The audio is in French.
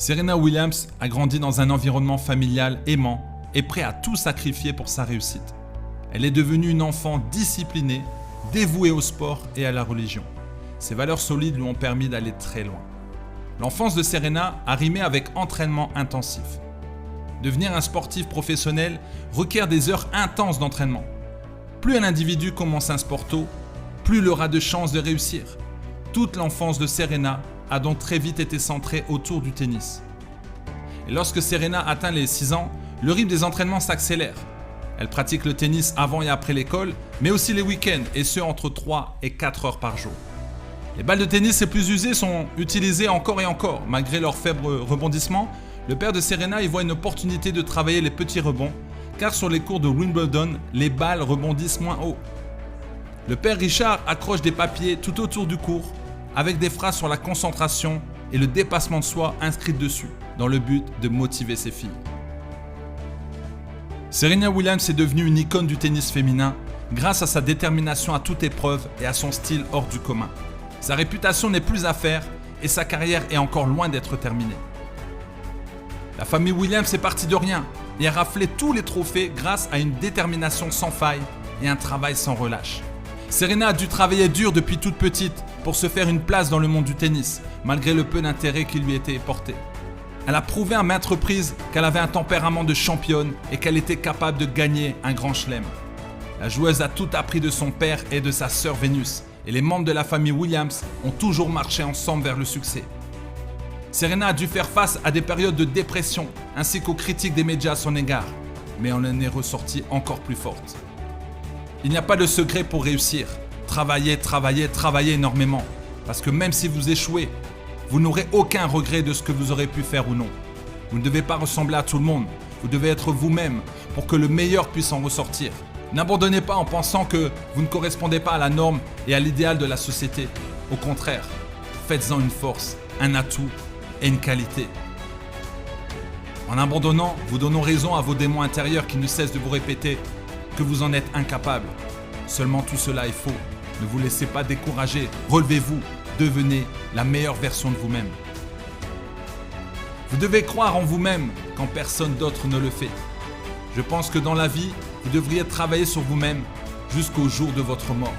Serena Williams a grandi dans un environnement familial aimant et prêt à tout sacrifier pour sa réussite. Elle est devenue une enfant disciplinée, dévouée au sport et à la religion. Ses valeurs solides lui ont permis d'aller très loin. L'enfance de Serena a rimé avec entraînement intensif. Devenir un sportif professionnel requiert des heures intenses d'entraînement. Plus un individu commence un sport tôt, plus il aura de chances de réussir. Toute l'enfance de Serena a donc très vite été centrée autour du tennis. Et lorsque Serena atteint les 6 ans, le rythme des entraînements s'accélère. Elle pratique le tennis avant et après l'école, mais aussi les week-ends, et ce entre 3 et 4 heures par jour. Les balles de tennis les plus usées sont utilisées encore et encore. Malgré leur faible rebondissement, le père de Serena y voit une opportunité de travailler les petits rebonds, car sur les cours de Wimbledon, les balles rebondissent moins haut. Le père Richard accroche des papiers tout autour du cours, avec des phrases sur la concentration et le dépassement de soi inscrites dessus, dans le but de motiver ses filles. Serena Williams est devenue une icône du tennis féminin grâce à sa détermination à toute épreuve et à son style hors du commun. Sa réputation n'est plus à faire et sa carrière est encore loin d'être terminée. La famille Williams est partie de rien et a raflé tous les trophées grâce à une détermination sans faille et un travail sans relâche. Serena a dû travailler dur depuis toute petite pour se faire une place dans le monde du tennis, malgré le peu d'intérêt qui lui était porté. Elle a prouvé à maintes reprises qu'elle avait un tempérament de championne et qu'elle était capable de gagner un grand chelem. La joueuse a tout appris de son père et de sa sœur Vénus, et les membres de la famille Williams ont toujours marché ensemble vers le succès. Serena a dû faire face à des périodes de dépression ainsi qu'aux critiques des médias à son égard, mais elle en est ressortie encore plus forte. Il n'y a pas de secret pour réussir. Travaillez, travaillez, travaillez énormément. Parce que même si vous échouez, vous n'aurez aucun regret de ce que vous aurez pu faire ou non. Vous ne devez pas ressembler à tout le monde. Vous devez être vous-même pour que le meilleur puisse en ressortir. N'abandonnez pas en pensant que vous ne correspondez pas à la norme et à l'idéal de la société. Au contraire, faites-en une force, un atout et une qualité. En abandonnant, vous donnons raison à vos démons intérieurs qui ne cessent de vous répéter que vous en êtes incapable. Seulement tout cela est faux. Ne vous laissez pas décourager. Relevez-vous. Devenez la meilleure version de vous-même. Vous devez croire en vous-même quand personne d'autre ne le fait. Je pense que dans la vie, vous devriez travailler sur vous-même jusqu'au jour de votre mort.